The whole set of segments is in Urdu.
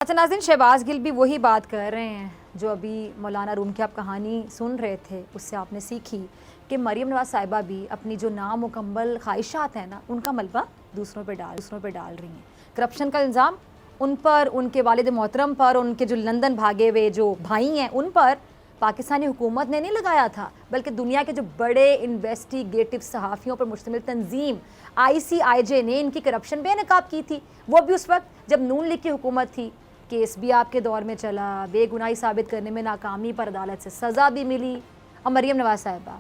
اچھا ناظرین، شہباز گل بھی وہی بات کر رہے ہیں جو ابھی مولانا روم کی آپ کہانی سن رہے تھے، اس سے آپ نے سیکھی کہ مریم نواز صاحبہ بھی اپنی جو نامکمل خواہشات ہیں نا، ان کا ملبہ دوسروں پہ ڈال رہی ہیں۔ کرپشن کا الزام ان پر، ان کے والد محترم پر، ان کے جو لندن بھاگے ہوئے جو بھائی ہیں ان پر پاکستانی حکومت نے نہیں لگایا تھا، بلکہ دنیا کے جو بڑے انویسٹیگیٹو صحافیوں پر مشتمل تنظیم ICIJ نے ان کی کرپشن بے نقاب کی تھی۔ وہ بھی اس وقت جب نون لیگ کی حکومت تھی، کیس بھی آپ کے دور میں چلا، بے گناہی ثابت کرنے میں ناکامی پر عدالت سے سزا بھی ملی۔ اور مریم نواز صاحبہ،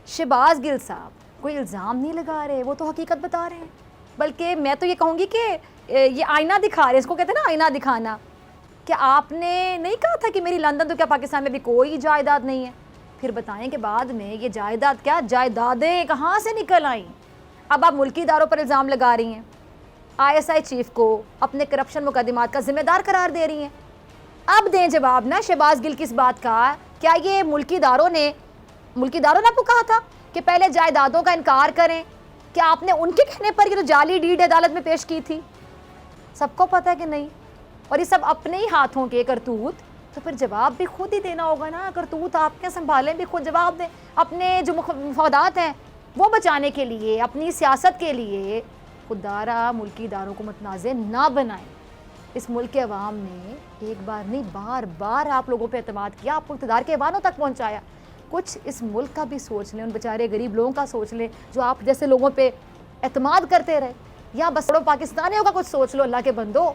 شہباز گل صاحب کوئی الزام نہیں لگا رہے، وہ تو حقیقت بتا رہے ہیں، بلکہ میں تو یہ کہوں گی کہ یہ آئینہ دکھا رہے ہیں، اس کو کہتے ہیں نا آئینہ دکھانا، کہ آپ نے نہیں کہا تھا کہ میری لندن تو کیا پاکستان میں بھی کوئی جائیداد نہیں ہے؟ پھر بتائیں کہ بعد میں یہ جائیداد کیا جائیدادیں کہاں سے نکل آئیں؟ اب آپ ملکی اداروں پر الزام لگا رہی ہیں، ISI چیف کو اپنے کرپشن مقدمات کا ذمہ دار قرار دے رہی ہیں۔ اب دیں جواب نا شہباز گل کس بات کا؟ کیا یہ ملکی اداروں نے آپ کو کہا تھا کہ پہلے جائیدادوں کا انکار کریں؟ کیا آپ نے ان کے کہنے پر یہ تو جعلی ڈیڈ عدالت میں پیش کی تھی؟ سب کو پتہ ہے کہ نہیں؟ اور یہ سب اپنے ہی ہاتھوں کے کرتوت، تو پھر جواب بھی خود ہی دینا ہوگا نا۔ کرتوت آپ کے سنبھالیں بھی خود، جواب دیں۔ اپنے جو مفادات ہیں وہ بچانے کے لیے، اپنی سیاست کے لیے خوددارہ ملکی اداروں کو متنازع نہ بنائیں۔ اس ملک کے عوام نے ایک بار نہیں بار بار آپ لوگوں پہ اعتماد کیا، آپ کو اقتدار کے ایوانوں تک پہنچایا۔ کچھ اس ملک کا بھی سوچ لیں، ان بیچارے غریب لوگوں کا سوچ لیں جو آپ جیسے لوگوں پہ اعتماد کرتے رہے، یا بس پاکستانیوں کا کچھ سوچ لو اللہ کے بندو۔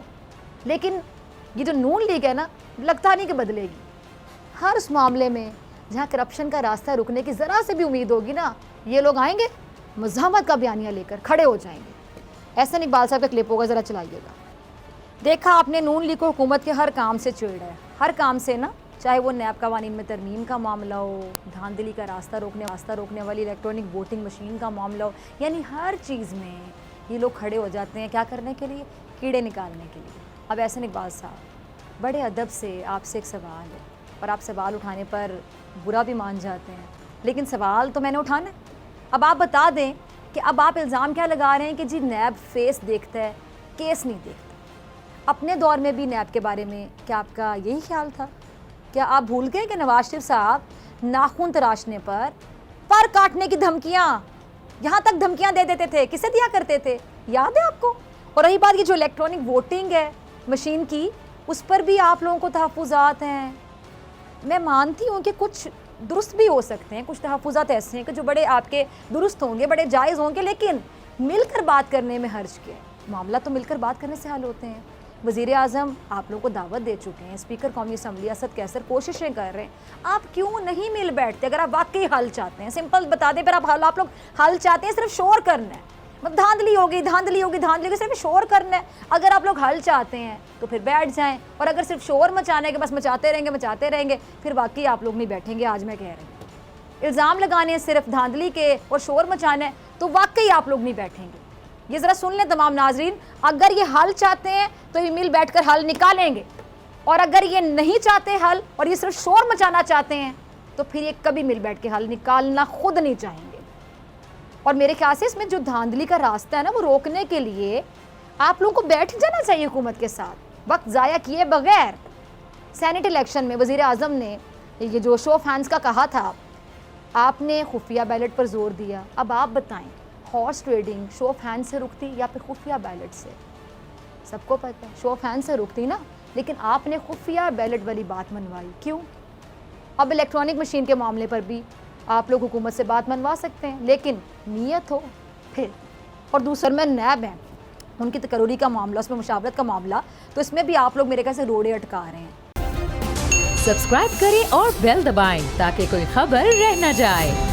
لیکن یہ جو نون لیگ ہے نا، لگتا نہیں کہ بدلے گی۔ ہر اس معاملے میں جہاں کرپشن کا راستہ رکنے کی ذرا سے بھی امید ہوگی نا، یہ لوگ آئیں گے، مزاحمت کا بیانیہ لے کر کھڑے ہو جائیں گے۔ احسن اقبال صاحب کا کلپ ہوگا، ذرا چلائیے گا۔ دیکھا آپ نے نون لیگ کو حکومت کے ہر کام سے چڑھا ہے، ہر کام سے نا، چاہے وہ نیب قوانین میں ترمیم کا معاملہ ہو، دھاندلی کا راستہ روکنے والی الیکٹرانک ووٹنگ مشین کا معاملہ ہو، یعنی ہر چیز میں یہ لوگ کھڑے ہو جاتے ہیں۔ کیا کرنے کے لیے؟ کیڑے نکالنے کے لیے۔ اب احسن اقبال صاحب، بڑے ادب سے آپ سے ایک سوال ہے، اور آپ سوال اٹھانے پر برا بھی مان جاتے ہیں، لیکن سوال تو میں نے اٹھانا ہے۔ اب آپ بتا دیں کہ اب آپ الزام کیا لگا رہے ہیں کہ جی نیب فیس دیکھتا ہے، کیس نہیں دیکھتا۔ اپنے دور میں بھی نیب کے بارے میں کیا آپ کا یہی خیال تھا؟ کیا آپ بھول گئے کہ نواز شریف صاحب ناخن تراشنے پر کاٹنے کی دھمکیاں، یہاں تک دھمکیاں دے دیتے تھے؟ کسے دیا کرتے تھے؟ یاد ہے آپ کو؟ اور رہی بات یہ جو الیکٹرانک ووٹنگ ہے مشین کی، اس پر بھی آپ لوگوں کو تحفظات ہیں۔ میں مانتی ہوں کہ کچھ درست بھی ہو سکتے ہیں، کچھ تحفظات ایسے ہیں کہ جو بڑے آپ کے درست ہوں گے، بڑے جائز ہوں گے، لیکن مل کر بات کرنے میں حرج کیا ہے؟ معاملہ تو مل کر بات کرنے سے حل ہوتے ہیں۔ وزیر اعظم آپ لوگوں کو دعوت دے چکے ہیں، اسپیکر قومی اسمبلی اسد کیسر کوششیں کر رہے ہیں، آپ کیوں نہیں مل بیٹھتے؟ اگر آپ واقعی حل چاہتے ہیں، سمپل بتا دیں، پھر آپ لوگ حل چاہتے ہیں، صرف شور کرنا ہے، دھاندلی ہوگی صرف شور کرنا ہے۔ اگر آپ لوگ حل چاہتے ہیں تو پھر بیٹھ جائیں، اور اگر صرف شور مچانے کے بس مچاتے رہیں گے، پھر واقعی آپ لوگ نہیں بیٹھیں گے۔ آج میں کہہ رہی ہوں، الزام لگانے صرف دھاندلی کے اور شور مچانے تو واقعی آپ لوگ نہیں بیٹھیں گے۔ یہ ذرا سن لیں تمام ناظرین، اگر یہ حل چاہتے ہیں تو یہ مل بیٹھ کر حل نکالیں گے، اور اگر یہ نہیں چاہتے حل اور یہ صرف شور مچانا چاہتے ہیں تو پھر یہ کبھی مل بیٹھ کے حل نکالنا خود نہیں چاہیں گے۔ اور میرے خیال سے اس میں جو دھاندلی کا راستہ ہے نا، وہ روکنے کے لیے آپ لوگوں کو بیٹھ جانا چاہیے حکومت کے ساتھ، وقت ضائع کیے بغیر۔ سینٹ الیکشن میں وزیر اعظم نے یہ جو شو آف ہینڈز کا کہا تھا، آپ نے خفیہ بیلٹ پر زور دیا۔ اب آپ بتائیں، horse trading show of hand سے رکتی یا پھر خفیہ بیلٹ سے؟ سب کو پتہ ہے شو آف ہینڈ سے رکتی نا، لیکن آپ نے خفیہ بیلٹ والی بات منوائی، کیوں؟ اب الیکٹرانک مشین کے معاملے پر بھی آپ لوگ حکومت سے بات منوا سکتے ہیں، لیکن نیت ہو پھر۔ اور دوسر میں نیب ہیں، ان کی تقرری کا معاملہ، اس میں مشاورت کا معاملہ، تو اس میں بھی آپ لوگ میرے خیال سے روڑے اٹکا رہے ہیں۔ سبسکرائب کریں اور بیل دبائیں تاکہ کوئی خبر رہ نہ جائے۔